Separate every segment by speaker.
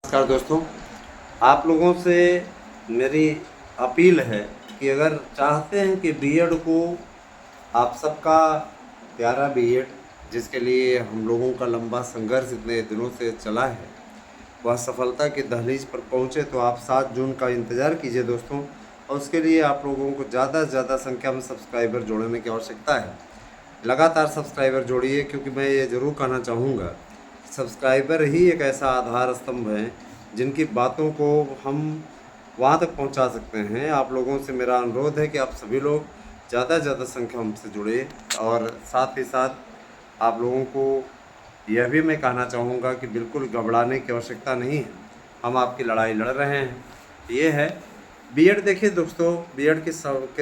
Speaker 1: नमस्कार दोस्तों, आप लोगों से मेरी अपील है कि अगर चाहते हैं कि बीएड को आप सबका प्यारा बीएड जिसके लिए हम लोगों का लंबा संघर्ष इतने दिनों से चला है वह सफलता की दहलीज पर पहुंचे, तो आप 7 जून का इंतज़ार कीजिए दोस्तों। और उसके लिए आप लोगों को ज़्यादा से ज़्यादा संख्या में सब्सक्राइबर जोड़ने की आवश्यकता है। लगातार सब्सक्राइबर जोड़िए, क्योंकि मैं ये ज़रूर कहना चाहूँगा, सब्सक्राइबर ही एक ऐसा आधार स्तंभ है जिनकी बातों को हम वहाँ तक पहुँचा सकते हैं। आप लोगों से मेरा अनुरोध है कि आप सभी लोग ज़्यादा से ज़्यादा संख्या हमसे जुड़े, और साथ ही साथ आप लोगों को यह भी मैं कहना चाहूँगा कि बिल्कुल घबराने की आवश्यकता नहीं है। हम आपकी लड़ाई लड़ रहे हैं। ये है बीएड। देखिए दोस्तों, बीएड के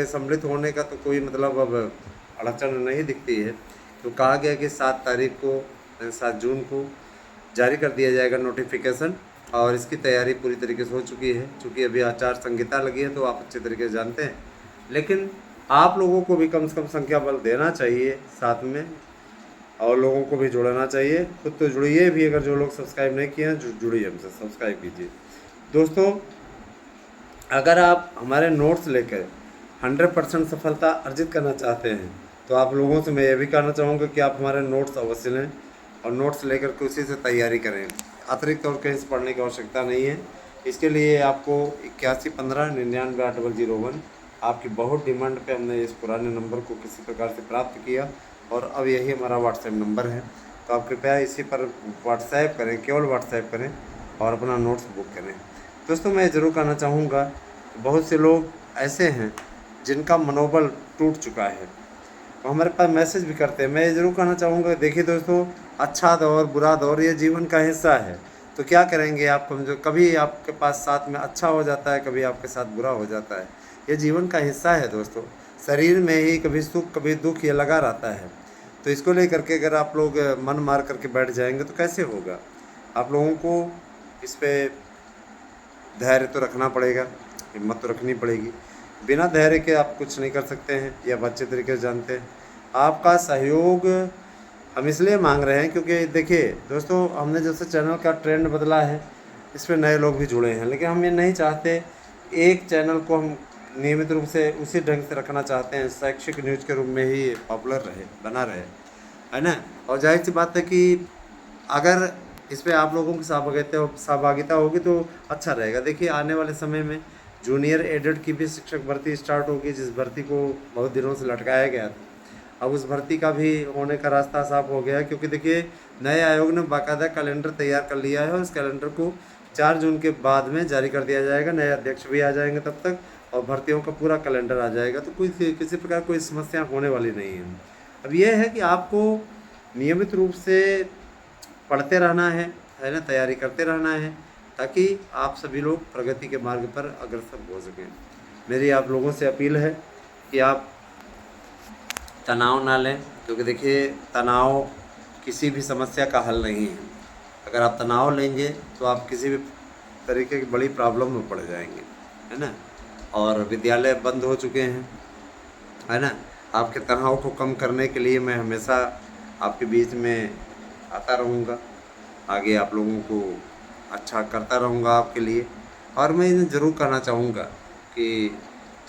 Speaker 1: सम्मिलित होने का तो कोई मतलब अब अड़चन नहीं दिखती है। तो कहा गया कि 7 जून को जारी कर दिया जाएगा नोटिफिकेशन, और इसकी तैयारी पूरी तरीके से हो चुकी है। चूँकि अभी आचार संहिता लगी है तो आप अच्छे तरीके से जानते हैं, लेकिन आप लोगों को भी कम से कम संख्या बल देना चाहिए साथ में, और लोगों को भी जोड़ना चाहिए। खुद तो जुड़िए भी, अगर जो लोग सब्सक्राइब नहीं किए हैं जुड़िए हमसे, सब्सक्राइब कीजिए दोस्तों। अगर आप हमारे नोट्स लेकर 100% सफलता अर्जित करना चाहते हैं तो आप लोगों से मैं ये भी कहना चाहूँगा कि आप हमारे नोट्स अवश्य लें, और नोट्स लेकर के उसी से तैयारी करें। अतिरिक्त और कहीं से पढ़ने की आवश्यकता नहीं है। इसके लिए आपको 8115998001 आपकी बहुत डिमांड पे हमने इस पुराने नंबर को किसी प्रकार से प्राप्त किया, और अब यही हमारा व्हाट्सएप नंबर है। तो आप कृपया इसी पर व्हाट्सएप करें, केवल व्हाट्सएप करें और अपना नोट्स बुक करें। दोस्तों, मैं ज़रूर कहना चाहूँगा, बहुत से लोग ऐसे हैं जिनका मनोबल टूट चुका है, वो हमारे पास मैसेज भी करते हैं। मैं ये ज़रूर कहना चाहूँगा, देखिए दोस्तों, अच्छा दौर बुरा दौर ये जीवन का हिस्सा है। तो क्या करेंगे आप कमजोर, कभी आपके पास साथ में अच्छा हो जाता है, कभी आपके साथ बुरा हो जाता है। ये जीवन का हिस्सा है दोस्तों। शरीर में ही कभी सुख कभी दुख ये लगा रहता है। तो इसको लेकर के अगर आप लोग मन मार करके बैठ जाएंगे तो कैसे होगा। आप लोगों को इस पर धैर्य तो रखना पड़ेगा, हिम्मत तो रखनी पड़ेगी। बिना धैर्य के आप कुछ नहीं कर सकते हैं, ये आप अच्छे तरीके से जानते हैं। आपका सहयोग हम इसलिए मांग रहे हैं क्योंकि देखिए दोस्तों, हमने जैसे चैनल का ट्रेंड बदला है, इसमें नए लोग भी जुड़े हैं, लेकिन हम ये नहीं चाहते। एक चैनल को हम नियमित रूप से उसी ढंग से रखना चाहते हैं, शैक्षिक न्यूज़ के रूप में ही पॉपुलर रहे, बना रहे, है ना। और जाहिर सी बात है कि अगर इस पर आप लोगों की सहभागिता होगी तो अच्छा रहेगा। देखिए, आने वाले समय में जूनियर एडेड की भी शिक्षक भर्ती स्टार्ट होगी, जिस भर्ती को बहुत दिनों से लटकाया गया था। अब उस भर्ती का भी होने का रास्ता साफ हो गया है, क्योंकि देखिए नए आयोग ने बाकायदा कैलेंडर तैयार कर लिया है, और उस कैलेंडर को 4 जून के बाद में जारी कर दिया जाएगा। नए अध्यक्ष भी आ जाएंगे तब तक, और भर्तियों का पूरा कैलेंडर आ जाएगा। तो किसी प्रकार कोई समस्या होने वाली नहीं है। अब यह है कि आपको नियमित रूप से पढ़ते रहना है ना, तैयारी करते रहना है, ताकि आप सभी लोग प्रगति के मार्ग पर अग्रसर हो सकें। मेरी आप लोगों से अपील है कि आप तनाव ना लें, क्योंकि देखिए तनाव किसी भी समस्या का हल नहीं है। अगर आप तनाव लेंगे तो आप किसी भी तरीके की बड़ी प्रॉब्लम में पड़ जाएंगे, है ना। और विद्यालय बंद हो चुके हैं, है ना। आपके तनाव को कम करने के लिए मैं हमेशा आपके बीच में आता रहूँगा, आगे आप लोगों को अच्छा करता रहूँगा आपके लिए। और मैं इन्हें ज़रूर कहना चाहूँगा कि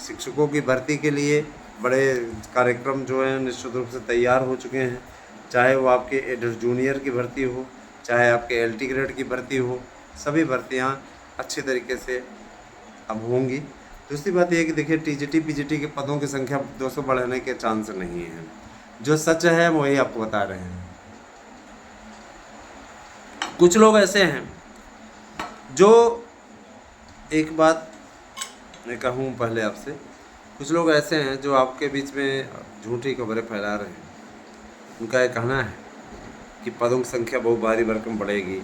Speaker 1: शिक्षकों की भर्ती के लिए बड़े कार्यक्रम जो हैं निश्चित रूप से तैयार हो चुके हैं। चाहे वो आपके एडेड जूनियर की भर्ती हो, चाहे आपके एलटी ग्रेड की भर्ती हो, सभी भर्तियाँ अच्छे तरीके से अब होंगी। दूसरी बात यह है कि देखिए टीजीटी पीजीटी के पदों की संख्या 200 बढ़ने के चांस नहीं है। जो सच है वही आपको बता रहे हैं। कुछ लोग ऐसे हैं जो, एक बात मैं कहूँ पहले आपसे, कुछ लोग ऐसे हैं जो आपके बीच में झूठी खबरें फैला रहे हैं। उनका ये कहना है कि पदों की संख्या बहुत भारी भरकम बढ़ेगी।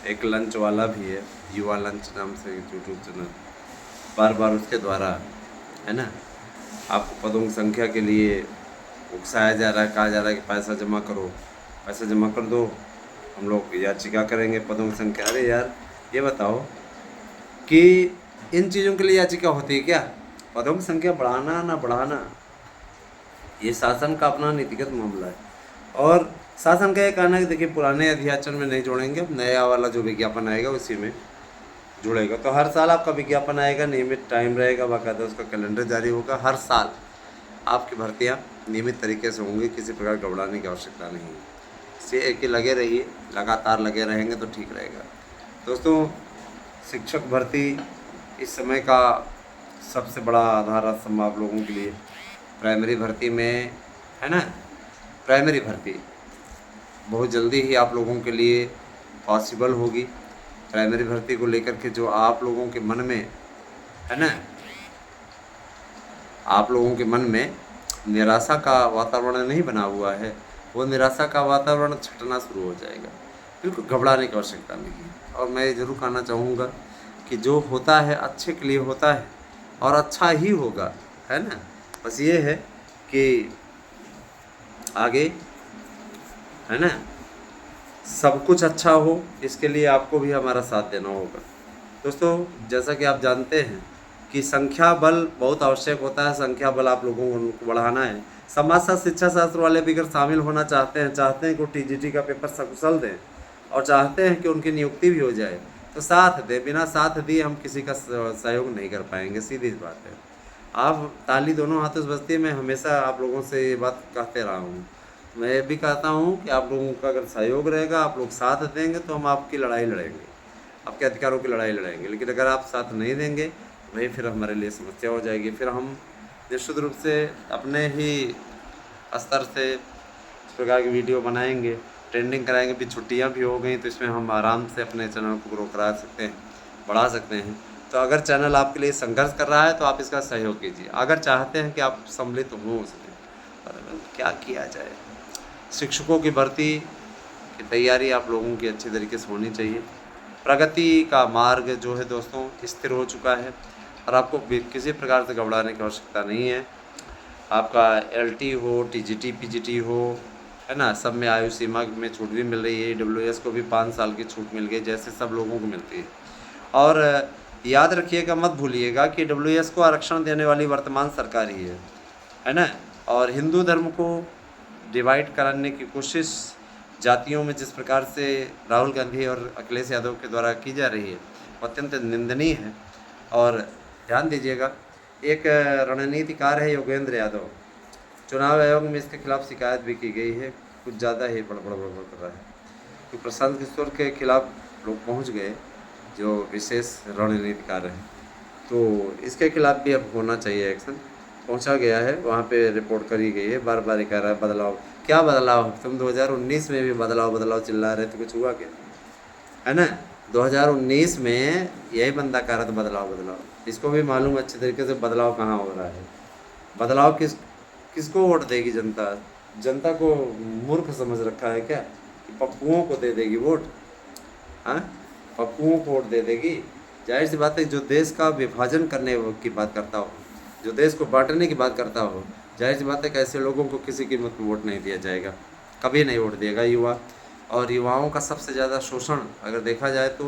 Speaker 1: एक लंच वाला भी है, युवा लंच नाम से यूट्यूब चैनल, बार बार उसके द्वारा, है ना, आपको पदों की संख्या के लिए उकसाया जा रहा है, कहा जा रहा है कि पैसा जमा करो, पैसा जमा कर दो, हम लोग याचिका करेंगे पदों की संख्या। अरे यार, ये बताओ कि इन चीज़ों के लिए याचिका होती है क्या? पदों की संख्या बढ़ाना ना बढ़ाना ये शासन का अपना नीतिगत मामला है, और शासन का ये कहना है कि देखिए पुराने अध्याचन में नहीं जोड़ेंगे, अब नया वाला जो विज्ञापन आएगा उसी में जुड़ेगा। तो हर साल आपका विज्ञापन आएगा, नियमित टाइम रहेगा, बाकायदा उसका कैलेंडर जारी होगा। हर साल आपकी भर्तियाँ नियमित तरीके से होंगी, किसी प्रकार घबराने की आवश्यकता नहीं है। इसलिए कि लगे रहिए, लगातार लगे रहेंगे तो ठीक रहेगा। दोस्तों, शिक्षक भर्ती इस समय का सबसे बड़ा आधार स्तंभ आप लोगों के लिए प्राइमरी भर्ती में है ना। प्राइमरी भर्ती बहुत जल्दी ही आप लोगों के लिए पॉसिबल होगी। प्राइमरी भर्ती को लेकर के जो आप लोगों के मन में है ना, आप लोगों के मन में निराशा का वातावरण नहीं बना हुआ है, वो निराशा का वातावरण छटना शुरू हो जाएगा। बिल्कुल घबराने की आवश्यकता नहीं है। और मैं ज़रूर कहना चाहूँगा कि जो होता है अच्छे के लिए होता है और अच्छा ही होगा, है ना। बस ये है कि आगे है ना सब कुछ अच्छा हो, इसके लिए आपको भी हमारा साथ देना होगा। दोस्तों, जैसा कि आप जानते हैं कि संख्या बल बहुत आवश्यक होता है, संख्या बल आप लोगों को बढ़ाना है। समाजशास्त्र शिक्षा शास्त्र वाले भी अगर शामिल होना चाहते हैं कि वो टीजीटी का पेपर सकुशल दें और चाहते हैं कि उनकी नियुक्ति भी हो जाए, तो साथ दें। बिना साथ दिए हम किसी का सहयोग नहीं कर पाएंगे, सीधी बात है। आप ताली दोनों हाथों से बजती है, मैं हमेशा आप लोगों से ये बात कहते रहा हूँ। मैं ये भी कहता हूँ कि आप लोगों का अगर सहयोग रहेगा, आप लोग साथ देंगे, तो हम आपकी लड़ाई लड़ेंगे, आपके अधिकारों की लड़ाई लड़ेंगे। लेकिन अगर आप साथ नहीं देंगे, वही फिर हमारे लिए समस्या हो जाएगी। फिर हम निश्चित रूप से अपने ही स्तर से इस प्रकार की वीडियो बनाएंगे, ट्रेंडिंग कराएंगे। भी छुट्टियां भी हो गई तो इसमें हम आराम से अपने चैनल को ग्रो करा सकते हैं, बढ़ा सकते हैं। तो अगर चैनल आपके लिए संघर्ष कर रहा है तो आप इसका सहयोग कीजिए। अगर चाहते हैं कि आप सम्मिलित हों उसमें, पर क्या किया जाए। शिक्षकों की भर्ती की तैयारी आप लोगों की अच्छी तरीके से होनी चाहिए। प्रगति का मार्ग जो है दोस्तों स्थिर हो चुका है और आपको किसी प्रकार से घबराने की आवश्यकता नहीं है। आपका एलटी हो, टीजीटी, पीजीटी हो, है ना, सब में आयु सीमा में छूट भी मिल रही है। डब्ल्यूएस को भी 5 साल की छूट मिल गई, जैसे सब लोगों को मिलती है। और याद रखिएगा, मत भूलिएगा कि डब्ल्यूएस को आरक्षण देने वाली वर्तमान सरकार ही है ना। और हिंदू धर्म को डिवाइड कराने की कोशिश जातियों में जिस प्रकार से राहुल गांधी और अखिलेश यादव के द्वारा की जा रही है, वो अत्यंत निंदनीय है। और ध्यान दीजिएगा, एक रणनीतिकार है योगेंद्र यादव, चुनाव आयोग में इसके खिलाफ शिकायत भी की गई है, कुछ ज़्यादा ही बड़बड़ कर रहा है। तो प्रशांत किशोर के खिलाफ लोग पहुंच गए, जो विशेष रणनीतिकार हैं। तो इसके खिलाफ भी अब होना चाहिए एक्शन, पहुंचा गया है, वहाँ पे रिपोर्ट करी गई है। बार बार कह रहा है बदलाव, क्या बदलाव? तुम 2019 में भी बदलाव बदलाव चिल्ला रहे थे, कुछ हुआ क्या? है ना, 2019 में यही बंदा कह रहा था बदलाव बदलाव। इसको भी मालूम अच्छे तरीके से बदलाव कहाँ हो रहा है। बदलाव किसको वोट देगी जनता? जनता को मूर्ख समझ रखा है क्या कि पप्पुओं को दे देगी वोट? हाँ, पप्पुओं को वोट दे देगी? जाहिर सी बात है, जो देश का विभाजन करने की बात करता हो, जो देश को बांटने की बात करता हो, जाहिर सी बात है कि ऐसे लोगों को किसी कीमत पर वोट नहीं दिया जाएगा, कभी नहीं वोट देगा युवा। और युवाओं का सबसे ज़्यादा शोषण अगर देखा जाए तो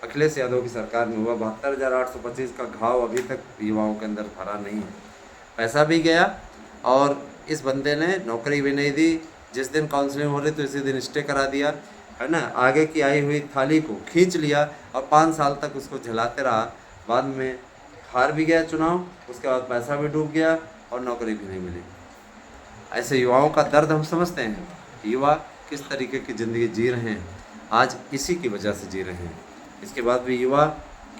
Speaker 1: अखिलेश यादव की सरकार में हुआ। 72,825 का घाव अभी तक युवाओं के अंदर भरा नहीं है। पैसा भी गया और इस बंदे ने नौकरी भी नहीं दी। जिस दिन काउंसलिंग हो रही तो इसी दिन स्टे करा दिया, है ना। आगे की आई हुई थाली को खींच लिया और 5 साल तक उसको झेलाते रहा। बाद में हार भी गया चुनाव, उसके बाद पैसा भी डूब गया और नौकरी भी नहीं मिली। ऐसे युवाओं का दर्द हम समझते हैं। युवा किस तरीके की ज़िंदगी जी रहे हैं, आज इसी की वजह से जी रहे हैं। इसके बाद भी युवा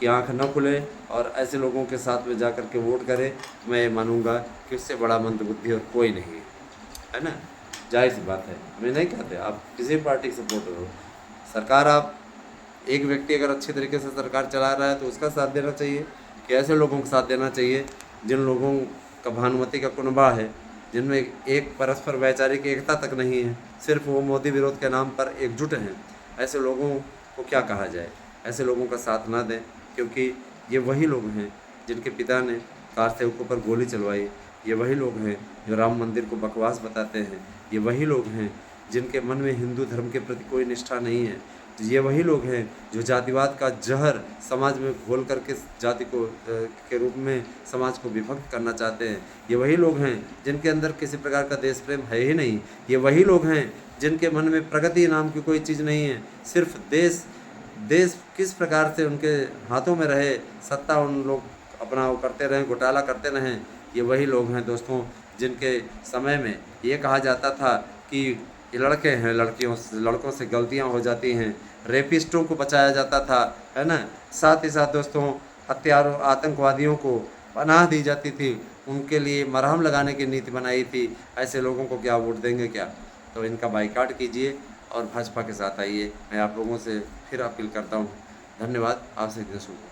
Speaker 1: की आंख न खुले और ऐसे लोगों के साथ में जा कर के वोट करें, मैं ये मानूंगा कि उससे बड़ा मंदबुद्धि और कोई नहीं है ना। जाहिर सी बात है, मैं नहीं कहते आप किसी पार्टी के सपोर्टर हो, सरकार आप एक व्यक्ति अगर अच्छे तरीके से सरकार चला रहा है तो उसका साथ देना चाहिए, कि ऐसे लोगों का साथ देना चाहिए जिन लोगों का भानुमति का कुनबा है, जिनमें एक परस्पर वैचारिक एकता तक नहीं है, सिर्फ वो मोदी विरोध के नाम पर एकजुट हैं। ऐसे लोगों को क्या कहा जाए? ऐसे लोगों का साथ ना दें, क्योंकि ये वही लोग हैं जिनके पिता ने कार सेवकों पर गोली चलवाई, ये वही लोग हैं जो राम मंदिर को बकवास बताते हैं, ये वही लोग हैं जिनके मन में हिंदू धर्म के प्रति कोई निष्ठा नहीं है, ये वही लोग हैं जो जातिवाद का जहर समाज में घोल करके जाति को के रूप में समाज को विभक्त करना चाहते हैं, ये वही लोग हैं जिनके अंदर किसी प्रकार का देश प्रेम है ही नहीं, ये वही लोग हैं जिनके मन में प्रगति नाम की कोई चीज़ नहीं है, सिर्फ देश देश किस प्रकार से उनके हाथों में रहे, सत्ता उन लोग अपना वो करते रहें, घोटाला करते रहें, ये वही लोग हैं दोस्तों जिनके समय में ये कहा जाता था कि ये लड़के हैं, लड़कों से गलतियां हो जाती हैं, रेपिस्टों को बचाया जाता था, है ना। साथ ही साथ दोस्तों हत्यारों, आतंकवादियों को पनाह दी जाती थी, उनके लिए मरहम लगाने की नीति बनाई थी। ऐसे लोगों को क्या वोट देंगे क्या? तो इनका बाइकाट कीजिए और भाजपा के साथ आइए। मैं आप लोगों से फिर अपील करता हूँ। धन्यवाद। आपसे दिन शुभ हो।